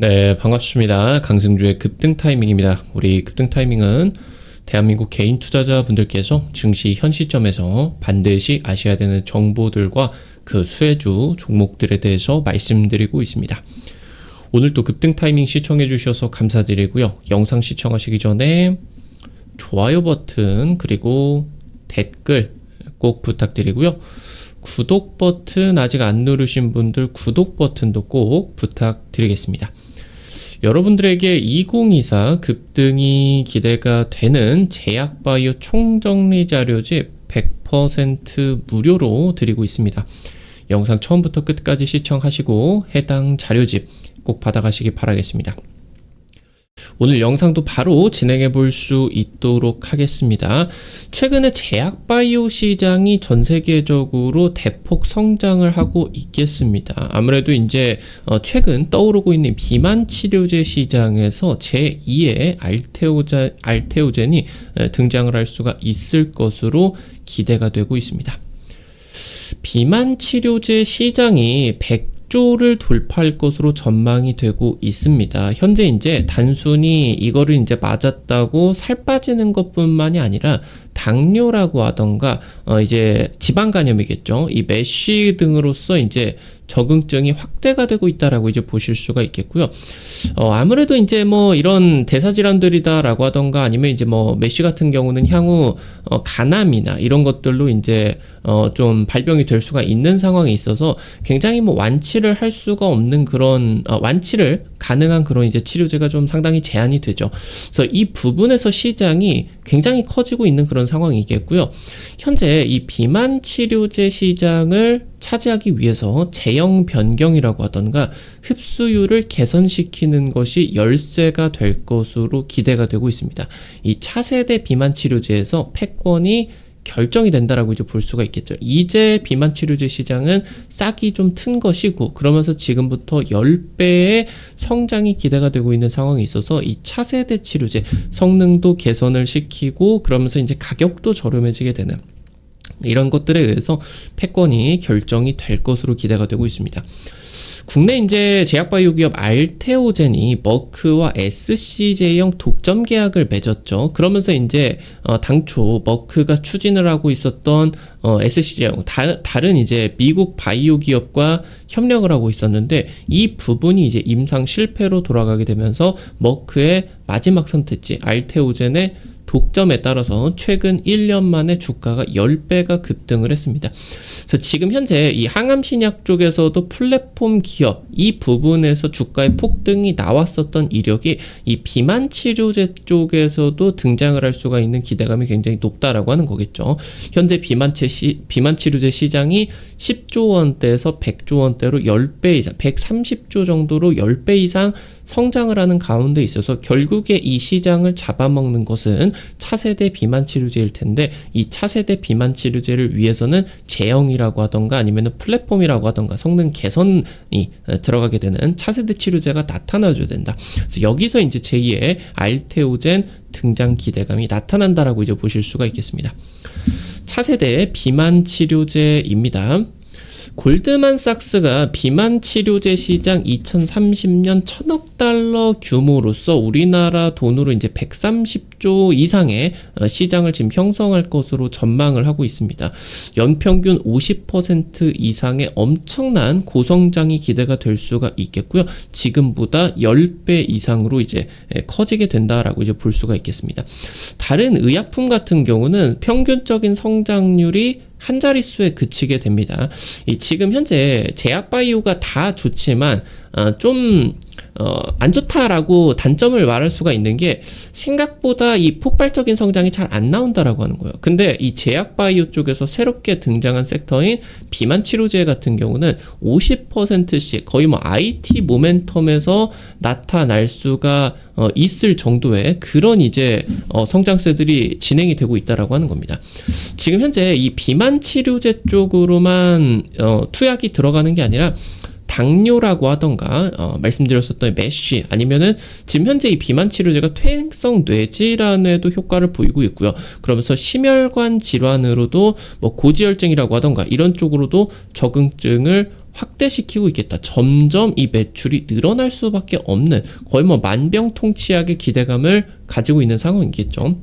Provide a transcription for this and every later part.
네, 반갑습니다. 강승주의 급등 타이밍입니다. 우리 급등 타이밍은 대한민국 개인 투자자분들께서 증시 현 시점에서 반드시 아셔야 되는 정보들과 그 수혜주 종목들에 대해서 말씀드리고 있습니다. 오늘도 급등 타이밍 시청해 주셔서 감사드리고요. 영상 시청하시기 전에 좋아요 버튼 그리고 댓글 꼭 부탁드리고요. 구독 버튼 아직 안 누르신 분들 구독 버튼도 꼭 부탁드리겠습니다. 여러분들에게 2024 급등이 기대가 되는 제약바이오 총정리 자료집 100% 무료로 드리고 있습니다. 영상 처음부터 끝까지 시청하시고 해당 자료집 꼭 받아가시기 바라겠습니다. 오늘 영상도 바로 진행해 볼 수 있도록 하겠습니다. 최근에 제약바이오 시장이 전 세계적으로 대폭 성장을 하고 있겠습니다. 아무래도 이제 최근 떠오르고 있는 비만 치료제 시장에서 제2의 알테오젠이 등장을 할 수가 있을 것으로 기대가 되고 있습니다. 비만 치료제 시장이 100조를 돌파할 것으로 전망이 되고 있습니다. 현재 이제 단순히 이거를 이제 맞았다고 살 빠지는 것뿐만이 아니라 당뇨라고 하던가 이제 지방 간염이겠죠. 이 메쉬 등으로서 이제 적응증이 확대가 되고 있다라고 이제 보실 수가 있겠고요. 아무래도 이제 뭐 이런 대사질환들이다라고 하던가 아니면 이제 뭐 메쉬 같은 경우는 향후 간암이나 이런 것들로 이제 좀 발병이 될 수가 있는 상황에 있어서 굉장히 뭐 완치를 할 수가 없는 그런 완치를 가능한 그런 이제 치료제가 좀 상당히 제한이 되죠. 그래서 이 부분에서 시장이 굉장히 커지고 있는 그런 상황이겠고요. 현재 이 비만 치료제 시장을 차지하기 위해서 제형 변경이라고 하던가 흡수율을 개선시키는 것이 열쇠가 될 것으로 기대가 되고 있습니다. 이 차세대 비만 치료제에서 패권이 결정이 된다라고 이제 볼 수가 있겠죠. 이제 비만 치료제 시장은 싹이 좀 튼 것이고 그러면서 지금부터 10배의 성장이 기대가 되고 있는 상황이 있어서 이 차세대 치료제 성능도 개선을 시키고 그러면서 이제 가격도 저렴해지게 되는 이런 것들에 의해서 패권이 결정이 될 것으로 기대가 되고 있습니다. 국내 이제 제약바이오 기업 알테오젠이 머크와 SC제형 독점 계약을 맺었죠. 그러면서 이제 당초 머크가 추진을 하고 있었던 SC제형 다른 이제 미국 바이오 기업과 협력을 하고 있었는데 이 부분이 이제 임상 실패로 돌아가게 되면서 머크의 마지막 선택지 알테오젠의 독점에 따라서 최근 1년 만에 주가가 10배가 급등을 했습니다. 그래서 지금 현재 이 항암신약 쪽에서도 플랫폼 기업 이 부분에서 주가의 폭등이 나왔었던 이력이 이 비만 치료제 쪽에서도 등장을 할 수가 있는 기대감이 굉장히 높다라고 하는 거겠죠. 현재 비만 치료제 시장이 10조 원대에서 100조 원대로 10배 이상, 130조 정도로 10배 이상 성장을 하는 가운데 있어서 결국에 이 시장을 잡아먹는 것은 차세대 비만 치료제일 텐데 이 차세대 비만 치료제를 위해서는 제형이라고 하던가 아니면 플랫폼이라고 하던가 성능 개선이 들어가게 되는 차세대 치료제가 나타나줘야 된다. 그래서 여기서 이제 제2의 알테오젠 등장 기대감이 나타난다라고 이제 보실 수가 있겠습니다. 차세대 비만 치료제입니다. 골드만삭스가 비만 치료제 시장 2030년 1000억 달러 규모로서 우리나라 돈으로 이제 130조 이상의 시장을 지금 형성할 것으로 전망을 하고 있습니다. 연평균 50% 이상의 엄청난 고성장이 기대가 될 수가 있겠고요. 지금보다 10배 이상으로 이제 커지게 된다라고 이제 볼 수가 있겠습니다. 다른 의약품 같은 경우는 평균적인 성장률이 한 자릿수에 그치게 됩니다. 지금 현재 제약바이오가 다 좋지만 좀 안 좋다라고 단점을 말할 수가 있는 게 생각보다 이 폭발적인 성장이 잘 안 나온다라고 하는 거예요. 근데 이 제약바이오 쪽에서 새롭게 등장한 섹터인 비만 치료제 같은 경우는 50%씩 거의 뭐 IT 모멘텀에서 나타날 수가 있을 정도의 그런 이제 성장세들이 진행이 되고 있다라고 하는 겁니다. 지금 현재 이 비만 치료제 쪽으로만 투약이 들어가는 게 아니라 당뇨라고 하던가 말씀드렸었던 메쉬 아니면은 지금 현재 이 비만 치료제가 퇴행성 뇌질환에도 효과를 보이고 있고요. 그러면서 심혈관 질환으로도 뭐 고지혈증이라고 하던가 이런 쪽으로도 적응증을 확대시키고 있겠다. 점점 이 매출이 늘어날 수밖에 없는 거의 뭐 만병통치약의 기대감을 가지고 있는 상황이겠죠.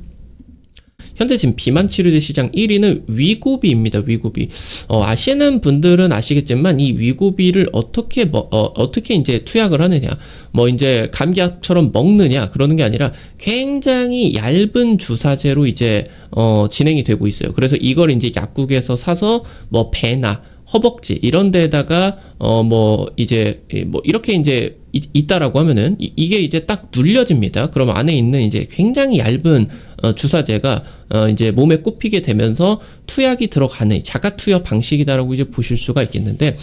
현재 지금 비만 치료제 시장 1위는 위고비입니다. 위고비. 아시는 분들은 아시겠지만 이 위고비를 어떻게 이제 투약을 하느냐. 뭐 이제 감기약처럼 먹느냐 그러는 게 아니라 굉장히 얇은 주사제로 이제 진행이 되고 있어요. 그래서 이걸 이제 약국에서 사서 뭐 배나 허벅지 이런 데다가 이렇게 이제 있다라고 하면은 이게 이제 딱 눌려집니다. 그럼 안에 있는 이제 굉장히 얇은 주사제가 이제 몸에 꼽히게 되면서 투약이 들어가는 자가 투여 방식이다라고 이제 보실 수가 있겠는데,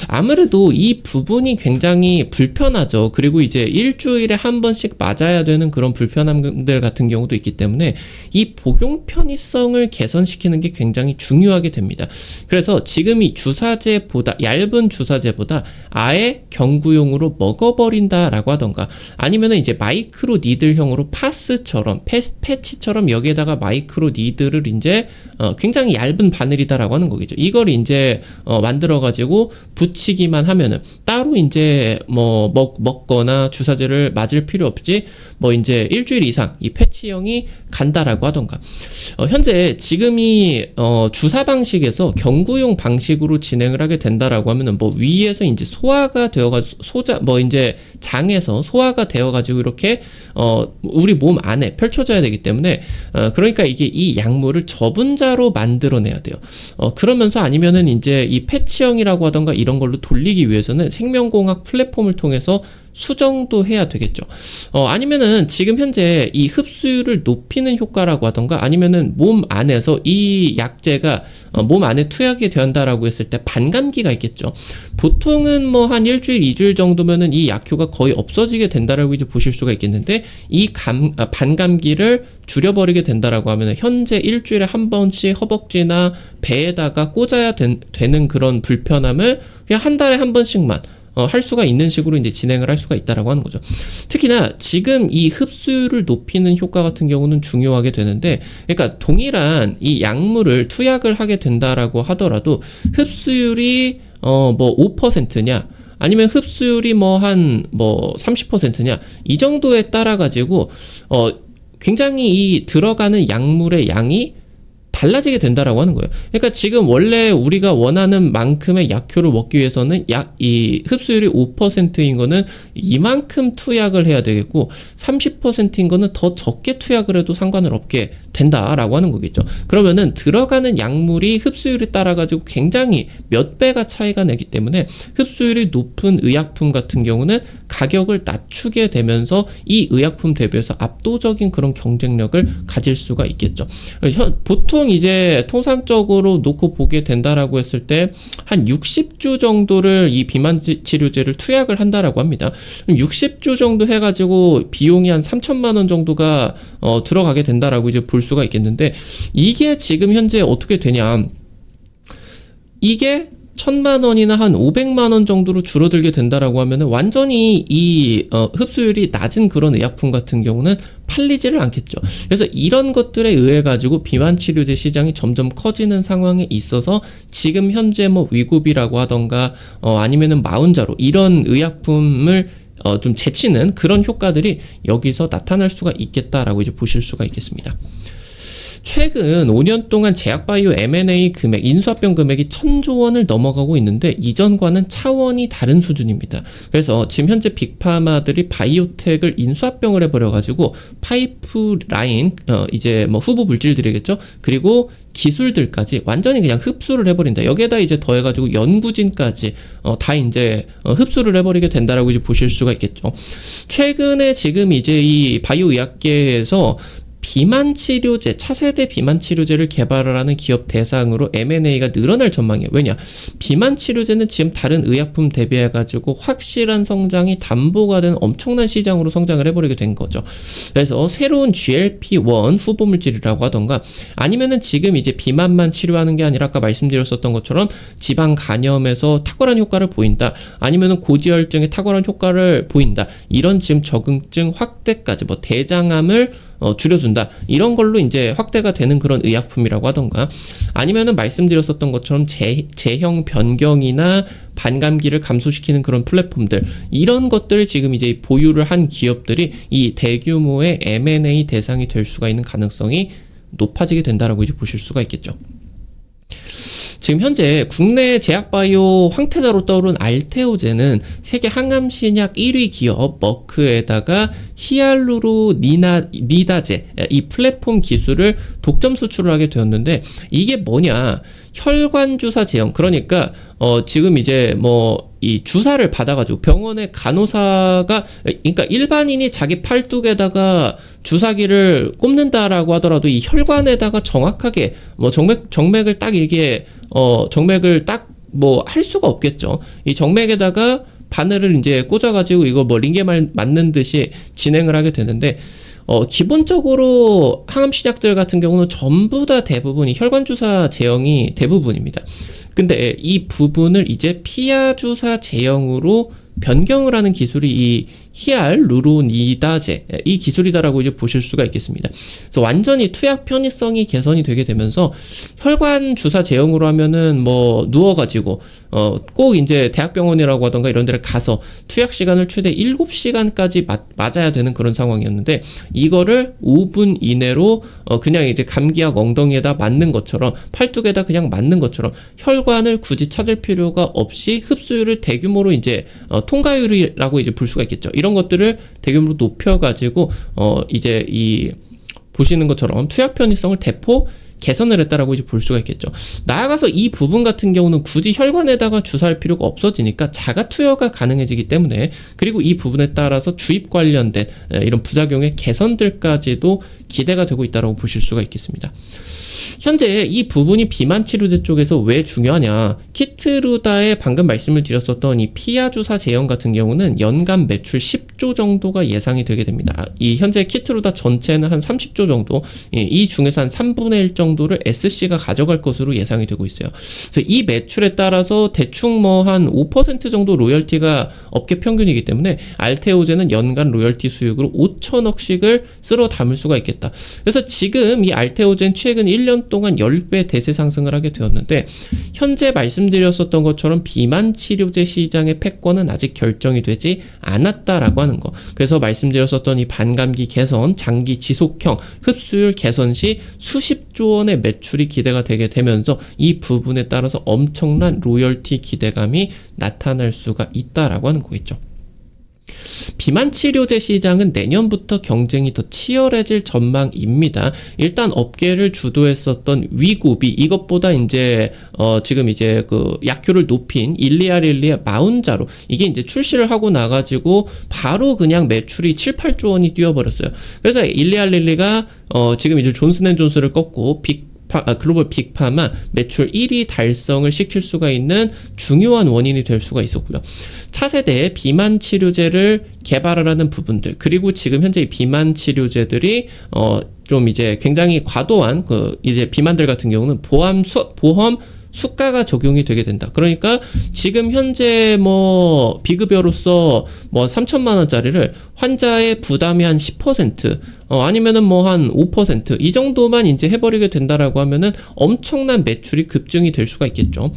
아무래도 이 부분이 굉장히 불편하죠. 그리고 이제 일주일에 한 번씩 맞아야 되는 그런 불편함들 같은 경우도 있기 때문에 이 복용 편의성을 개선시키는 게 굉장히 중요하게 됩니다. 그래서 지금 이 주사제보다 얇은 주사제보다 아예 경구용으로 먹어버린다라고 하던가, 아니면은 이제 마이크로 니들형으로 파스처럼 패치처럼 여기에다가 마이크로 니들을 이제 굉장히 얇은 바늘이다라고 하는 거겠죠. 이걸 이제 만들어 가지고 붙이기만 하면은 따로 이제 뭐 먹거나 주사제를 맞을 필요 없이 뭐 이제 일주일 이상 이 패치형이 간다라고 하던가. 현재 지금 이 주사 방식에서 경구용 방식으로 진행을 하게 된다라고 하면은 뭐 위에서 이제 소화가 되어가지고 이제 장에서 소화가 되어가지고 이렇게 우리 몸 안에 펼쳐져야 되기 때문에 그러니까 이게 이 약물을 저분자로 만들어내야 돼요. 그러면서 아니면은 이제 이 패치형이라고 하던가 이런 걸로 돌리기 위해서는 생명공학 플랫폼을 통해서 수정도 해야 되겠죠. 아니면은 지금 현재 이 흡수율을 높이는 효과라고 하던가, 아니면은 몸 안에서 이 약제가 몸 안에 투약이 된다라고 했을 때 반감기가 있겠죠. 보통은 뭐 한 일주일, 2주일 정도면은 이 약효가 거의 없어지게 된다라고 이제 보실 수가 있겠는데, 이 반감기를 줄여버리게 된다라고 하면 현재 일주일에 한 번씩 허벅지나 배에다가 꽂아야 되는 그런 불편함을 그냥 한 달에 한 번씩만 할 수가 있는 식으로 이제 진행을 할 수가 있다라고 하는 거죠. 특히나 지금 이 흡수율을 높이는 효과 같은 경우는 중요하게 되는데, 그러니까 동일한 이 약물을 투약을 하게 된다라고 하더라도 흡수율이 뭐 5%냐 아니면 흡수율이 뭐 한 30%냐 이 정도에 따라 가지고 굉장히 이 들어가는 약물의 양이 달라지게 된다라고 하는 거예요. 그러니까 지금 원래 우리가 원하는 만큼의 약효를 먹기 위해서는 이 흡수율이 5%인 거는 이만큼 투약을 해야 되겠고, 30%인 거는 더 적게 투약을 해도 상관을 없게 된다라고 하는 거겠죠. 그러면은 들어가는 약물이 흡수율에 따라 가지고 굉장히 몇 배가 차이가 나기 때문에 흡수율이 높은 의약품 같은 경우는 가격을 낮추게 되면서 이 의약품 대비해서 압도적인 그런 경쟁력을 가질 수가 있겠죠. 보통 이제 통상적으로 놓고 보게 된다라고 했을 때 한 60주 정도를 이 비만 치료제를 투약을 한다라고 합니다. 60주 정도 해가지고 비용이 한 3천만 원 정도가 들어가게 된다라고 이제 볼 수가 있겠는데, 이게 지금 현재 어떻게 되냐? 이게 1,000만 원이나 한 500만 원 정도로 줄어들게 된다라고 하면은 완전히 이 흡수율이 낮은 그런 의약품 같은 경우는 팔리지를 않겠죠. 그래서 이런 것들에 의해 가지고 비만 치료제 시장이 점점 커지는 상황에 있어서 지금 현재 뭐 위고비라고 하던가 아니면은 마운자로 이런 의약품을 좀 제치는 그런 효과들이 여기서 나타날 수가 있겠다라고 이제 보실 수가 있겠습니다. 최근 5년 동안 제약바이오 M&A 금액, 인수합병 금액이 1,000조 원을 넘어가고 있는데 이전과는 차원이 다른 수준입니다. 그래서 지금 현재 빅파마들이 바이오텍을 인수합병을 해버려가지고 파이프라인, 이제 뭐 후보 물질들이겠죠? 그리고 기술들까지 완전히 그냥 흡수를 해버린다. 여기에다 이제 더해가지고 연구진까지 다 이제 흡수를 해버리게 된다라고 이제 보실 수가 있겠죠. 최근에 지금 이제 이 바이오 의학계에서 비만 치료제, 차세대 비만 치료제를 개발을 하는 기업 대상으로 M&A가 늘어날 전망이에요. 왜냐? 비만 치료제는 지금 다른 의약품 대비해가지고 확실한 성장이 담보가 된 엄청난 시장으로 성장을 해버리게 된 거죠. 그래서 새로운 GLP-1 후보 물질이라고 하던가, 아니면은 지금 이제 비만만 치료하는 게 아니라 아까 말씀드렸었던 것처럼 지방 간염에서 탁월한 효과를 보인다. 아니면은 고지혈증에 탁월한 효과를 보인다. 이런 지금 적응증 확대까지 뭐 대장암을 줄여준다. 이런 걸로 이제 확대가 되는 그런 의약품이라고 하던가, 아니면은 말씀드렸었던 것처럼 제형 변경이나 반감기를 감소시키는 그런 플랫폼들, 이런 것들을 지금 이제 보유를 한 기업들이 이 대규모의 M&A 대상이 될 수가 있는 가능성이 높아지게 된다라고 이제 보실 수가 있겠죠. 지금 현재 국내 제약바이오 황태자로 떠오른 알테오젠은 세계 항암신약 1위 기업 머크에다가 히알루로니다제 이 플랫폼 기술을 독점 수출을 하게 되었는데, 이게 뭐냐, 혈관주사 제형, 그러니까 지금 이제 뭐 이 주사를 받아가지고 병원의 간호사가, 그러니까 일반인이 자기 팔뚝에다가 주사기를 꼽는다라고 하더라도 이 혈관에다가 정확하게 뭐 정맥을 딱 이게 정맥을 딱 뭐 할 수가 없겠죠. 이 정맥에다가 바늘을 이제 꽂아가지고 이거 뭐 링게 맞는 듯이 진행을 하게 되는데, 기본적으로 항암신약들 같은 경우는 전부 다 대부분이 혈관주사 제형이 대부분입니다. 근데 이 부분을 이제 피하주사 제형으로 변경을 하는 기술이 이 히알루로니다제 이 기술이다라고 이제 보실 수가 있겠습니다. 그래서 완전히 투약 편의성이 개선이 되게 되면서 혈관 주사 제형으로 하면은 뭐 누워가지고 꼭 이제 대학병원이라고 하던가 이런 데를 가서 투약 시간을 최대 7시간까지 맞아야 되는 그런 상황이었는데, 이거를 5분 이내로 그냥 이제 감기약 엉덩이에다 맞는 것처럼, 팔뚝에다 그냥 맞는 것처럼 혈관을 굳이 찾을 필요가 없이 흡수율을 대규모로 이제 통과율이라고 이제 볼 수가 있겠죠. 이런 것들을 대규모로 높여가지고 이제 이 보시는 것처럼 투약 편의성을 대폭 개선을 했다라고 이제 볼 수가 있겠죠. 나아가서 이 부분 같은 경우는 굳이 혈관에다가 주사할 필요가 없어지니까 자가 투여가 가능해지기 때문에, 그리고 이 부분에 따라서 주입 관련된 이런 부작용의 개선들까지도 기대가 되고 있다라고 보실 수가 있겠습니다. 현재 이 부분이 비만 치료제 쪽에서 왜 중요하냐, 키트루다에 방금 말씀을 드렸었던 이 피하주사 제형 같은 경우는 연간 매출 10조 정도가 예상이 되게 됩니다. 이 현재 키트루다 전체는 한 30조 정도, 이 중에서 한 3분의 1 정도를 SC가 가져갈 것으로 예상이 되고 있어요. 그래서 이 매출에 따라서 대충 뭐 한 5% 정도 로열티가 업계 평균이기 때문에 알테오젠은 연간 로열티 수익으로 5천억씩을 쓸어 담을 수가 있겠다. 그래서 지금 이 알테오젠 최근 1년 동안 10배 대세 상승을 하게 되었는데, 현재 말씀드렸었던 것처럼 비만 치료제 시장의 패권은 아직 결정이 되지 않았다라고 하는 거. 그래서 말씀드렸었던 이 반감기 개선, 장기 지속형 흡수율 개선 시 수십조 원의 매출이 기대가 되게 되면서 이 부분에 따라서 엄청난 로열티 기대감이 나타날 수가 있다라고 하는 거겠죠. 비만 치료제 시장은 내년부터 경쟁이 더 치열해질 전망입니다. 일단 업계를 주도했었던 위고비, 이것보다 이제 지금 이제 그 약효를 높인 일리아릴리아 마운자로, 이게 이제 출시를 하고 나가지고 바로 그냥 매출이 7, 8조 원이 뛰어버렸어요. 그래서 일리아릴리가 지금 이제 존슨앤존슨을 꺾고 글로벌 빅파마 매출 1위 달성을 시킬 수가 있는 중요한 원인이 될 수가 있었고요. 차세대 비만 치료제를 개발을 하는 부분들, 그리고 지금 현재 비만 치료제들이 좀 이제 굉장히 과도한 이제 비만들 같은 경우는 보험 수가가 적용이 되게 된다. 그러니까 지금 현재 뭐 비급여로서 뭐 3천만 원짜리를 환자의 부담이 한 10%, 아니면은 뭐 한 5% 이 정도만 이제 해버리게 된다라고 하면은 엄청난 매출이 급증이 될 수가 있겠죠.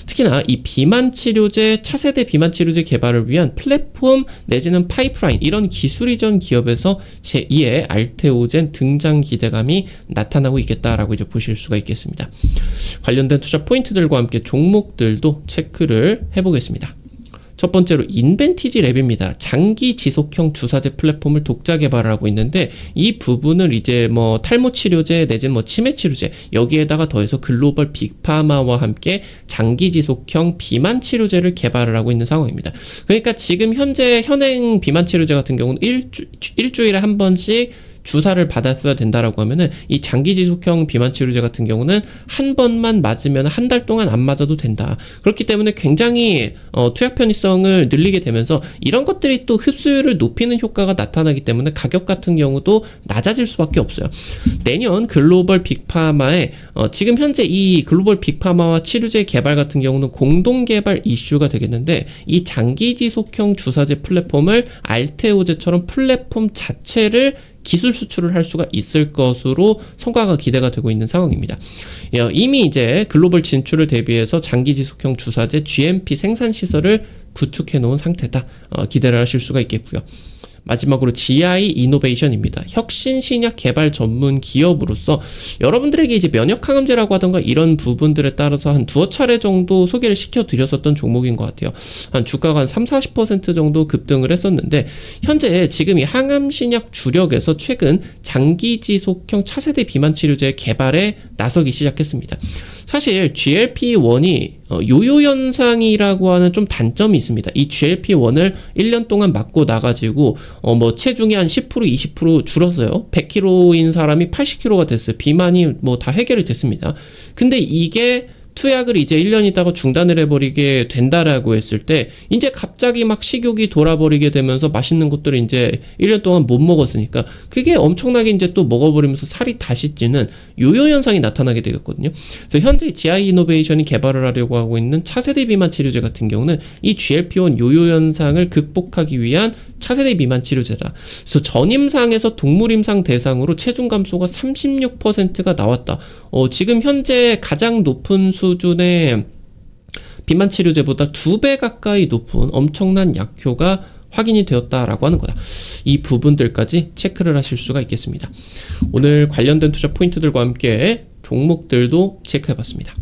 특히나 이 비만 치료제, 차세대 비만 치료제 개발을 위한 플랫폼 내지는 파이프라인, 이런 기술 이전 기업에서 제2의 알테오젠 등장 기대감이 나타나고 있겠다라고 이제 보실 수가 있겠습니다. 관련된 투자 포인트들과 함께 종목들도 체크를 해보겠습니다. 첫 번째로 인벤티지 랩입니다. 장기 지속형 주사제 플랫폼을 독자 개발을 하고 있는데, 이 부분을 이제 뭐 탈모 치료제 내지는 뭐 치매 치료제, 여기에다가 더해서 글로벌 빅파마와 함께 장기 지속형 비만 치료제를 개발을 하고 있는 상황입니다. 그러니까 지금 현재 현행 비만 치료제 같은 경우는 일주일에 한 번씩 주사를 받았어야 된다라고 하면은, 이 장기 지속형 비만 치료제 같은 경우는 한 번만 맞으면 한 달 동안 안 맞아도 된다. 그렇기 때문에 굉장히 투약 편의성을 늘리게 되면서 이런 것들이 또 흡수율을 높이는 효과가 나타나기 때문에 가격 같은 경우도 낮아질 수밖에 없어요. 내년 글로벌 빅파마에 지금 현재 이 글로벌 빅파마와 치료제 개발 같은 경우는 공동 개발 이슈가 되겠는데, 이 장기 지속형 주사제 플랫폼을 알테오제처럼 플랫폼 자체를 기술 수출을 할 수가 있을 것으로 성과가 기대가 되고 있는 상황입니다. 이미 이제 글로벌 진출을 대비해서 장기 지속형 주사제 GMP 생산 시설을 구축해 놓은 상태다. 기대를 하실 수가 있겠고요. 마지막으로 GI 이노베이션입니다. 혁신 신약 개발 전문 기업으로서 여러분들에게 이제 면역 항암제라고 하던가 이런 부분들에 따라서 한 두어 차례 정도 소개를 시켜드렸었던 종목인 것 같아요. 한 주가가 한 30-40% 정도 급등을 했었는데 현재 지금 이 항암 신약 주력에서 최근 장기 지속형 차세대 비만 치료제 개발에 나서기 시작했습니다. 사실 GLP-1이 요요 현상이라고 하는 좀 단점이 있습니다. 이 GLP-1을 1년 동안 맞고 나가지고 뭐 체중이 한 10% 20% 줄었어요. 100kg인 사람이 80kg가 됐어요. 비만이 뭐 다 해결이 됐습니다. 근데 이게 투약을 이제 1년 있다가 중단을 해버리게 된다라고 했을 때 이제 갑자기 막 식욕이 돌아버리게 되면서 맛있는 것들을 이제 1년 동안 못 먹었으니까 그게 엄청나게 이제 또 먹어버리면서 살이 다시 찌는 요요 현상이 나타나게 되겠거든요. 그래서 현재 GI 이노베이션이 개발을 하려고 하고 있는 차세대 비만 치료제 같은 경우는 이 GLP-1 요요 현상을 극복하기 위한 차세대 비만 치료제다. 그래서 전임상에서 동물임상 대상으로 체중 감소가 36%가 나왔다. 지금 현재 가장 높은 수준의 비만 치료제보다 2배 가까이 높은 엄청난 약효가 확인이 되었다라고 하는 거다. 이 부분들까지 체크를 하실 수가 있겠습니다. 오늘 관련된 투자 포인트들과 함께 종목들도 체크해봤습니다.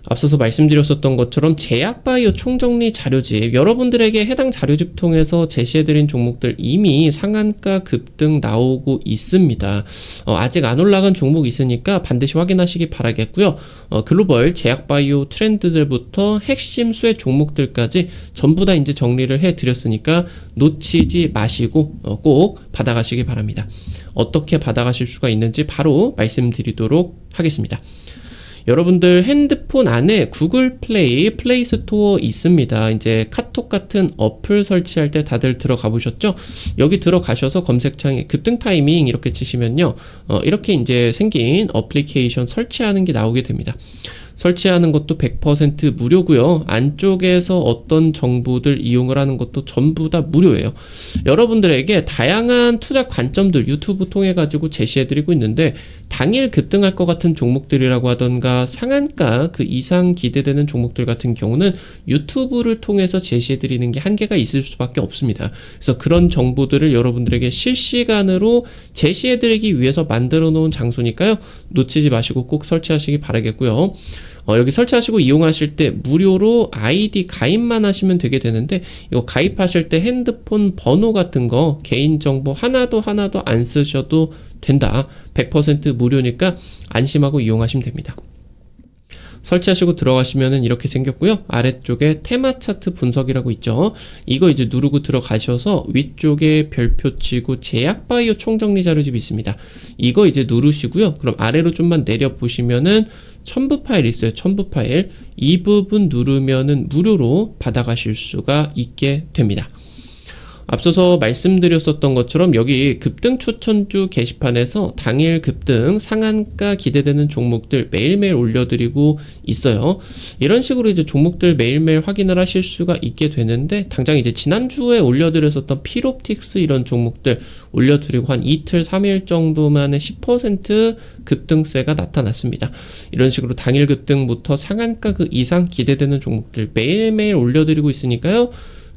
앞서서 말씀드렸었던 것처럼 제약바이오 총정리 자료집, 여러분들에게 해당 자료집 통해서 제시해드린 종목들 이미 상한가 급등 나오고 있습니다. 아직 안 올라간 종목이 있으니까 반드시 확인하시기 바라겠고요. 글로벌 제약바이오 트렌드들부터 핵심 수혜 종목들까지 전부 다 이제 정리를 해드렸으니까 놓치지 마시고 꼭 받아가시기 바랍니다. 어떻게 받아가실 수가 있는지 바로 말씀드리도록 하겠습니다. 여러분들 핸드폰 안에 구글 플레이 스토어 있습니다. 이제 카톡 같은 어플 설치할 때 다들 들어가 보셨죠? 여기 들어가셔서 검색창에 급등 타이밍 이렇게 치시면요. 이렇게 이제 생긴 어플리케이션 설치하는 게 나오게 됩니다. 설치하는 것도 100% 무료고요. 안쪽에서 어떤 정보들 이용을 하는 것도 전부 다 무료예요. 여러분들에게 다양한 투자 관점들 유튜브 통해 가지고 제시해드리고 있는데 당일 급등할 것 같은 종목들이라고 하던가 상한가 그 이상 기대되는 종목들 같은 경우는 유튜브를 통해서 제시해드리는 게 한계가 있을 수밖에 없습니다. 그래서 그런 정보들을 여러분들에게 실시간으로 제시해드리기 위해서 만들어 놓은 장소니까요. 놓치지 마시고 꼭 설치하시기 바라겠고요. 여기 설치하시고 이용하실 때 무료로 아이디 가입만 하시면 되게 되는데 이거 가입하실 때 핸드폰 번호 같은 거 개인정보 하나도 안 쓰셔도 된다. 100% 무료니까 안심하고 이용하시면 됩니다. 설치하시고 들어가시면은 이렇게 생겼고요. 아래쪽에 테마 차트 분석이라고 있죠. 이거 이제 누르고 들어가셔서 위쪽에 별표 치고 제약바이오 총정리 자료집이 있습니다. 이거 이제 누르시고요. 그럼 아래로 좀만 내려 보시면은 첨부 파일 있어요. 첨부 파일. 이 부분 누르면은 무료로 받아가실 수가 있게 됩니다. 앞서서 말씀드렸었던 것처럼 여기 급등 추천주 게시판에서 당일 급등 상한가 기대되는 종목들 매일매일 올려드리고 있어요. 이런 식으로 이제 종목들 매일매일 확인을 하실 수가 있게 되는데 당장 이제 지난주에 올려드렸었던 필옵틱스 이런 종목들 올려드리고 한 이틀 3일 정도만에 10% 급등세가 나타났습니다. 이런 식으로 당일 급등부터 상한가 그 이상 기대되는 종목들 매일매일 올려드리고 있으니까요.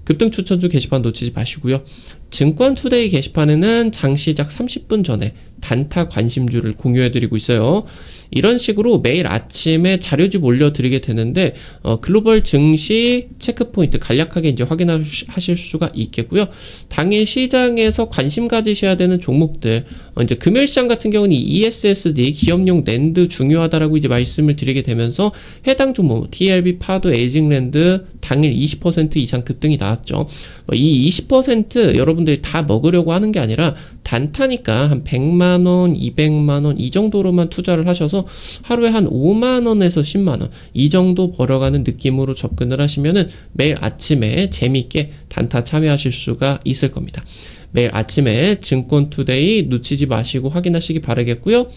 급등 추천주 게시판 놓치지 마시고요. 증권투데이 게시판에는 장시작 30분 전에 단타 관심주를 공유해드리고 있어요. 이런 식으로 매일 아침에 자료집 올려드리게 되는데 글로벌 증시 체크포인트 간략하게 이제 확인하실 수가 있겠고요. 당일 시장에서 관심 가지셔야 되는 종목들 이제 금요일 시장 같은 경우는 ESSD 기업용 랜드 중요하다라고 이제 말씀을 드리게 되면서 해당 종목 TLB 파도 에이징랜드 당일 20% 이상 급등이 나왔죠. 이 20% 여러분들이 다 먹으려고 하는 게 아니라 단타니까 한 100만원, 200만원 이 정도로만 투자를 하셔서 하루에 한 5만원에서 10만원 이 정도 벌어가는 느낌으로 접근을 하시면은 매일 아침에 재미있게 단타 참여하실 수가 있을 겁니다. 매일 아침에 증권투데이 놓치지 마시고 확인하시기 바라겠고요.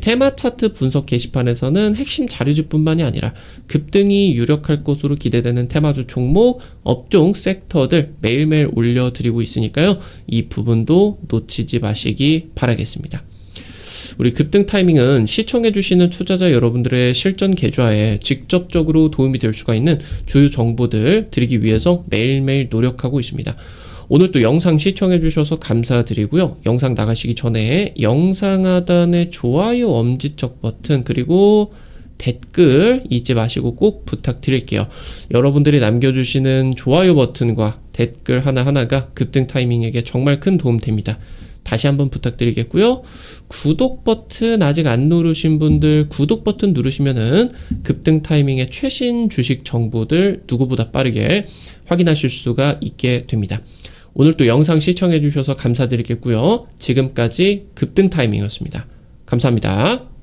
테마 차트 분석 게시판에서는 핵심 자료집뿐만이 아니라 급등이 유력할 것으로 기대되는 테마주 종목, 업종, 섹터들 매일매일 올려드리고 있으니까요. 이 부분도 놓치지 마시기 바라겠습니다. 우리 급등 타이밍은 시청해주시는 투자자 여러분들의 실전 계좌에 직접적으로 도움이 될 수가 있는 주요 정보들 드리기 위해서 매일매일 노력하고 있습니다. 오늘 또 영상 시청해주셔서 감사드리고요. 영상 나가시기 전에 영상 하단의 좋아요 엄지척 버튼 그리고 댓글 잊지 마시고 꼭 부탁드릴게요. 여러분들이 남겨주시는 좋아요 버튼과 댓글 하나하나가 급등 타이밍에게 정말 큰 도움 됩니다. 다시 한번 부탁드리겠고요. 구독 버튼 아직 안 누르신 분들 구독 버튼 누르시면은 급등 타이밍의 최신 주식 정보들 누구보다 빠르게 확인하실 수가 있게 됩니다. 오늘 또 영상 시청해 주셔서 감사드리겠고요. 지금까지 급등 타이밍이었습니다. 감사합니다.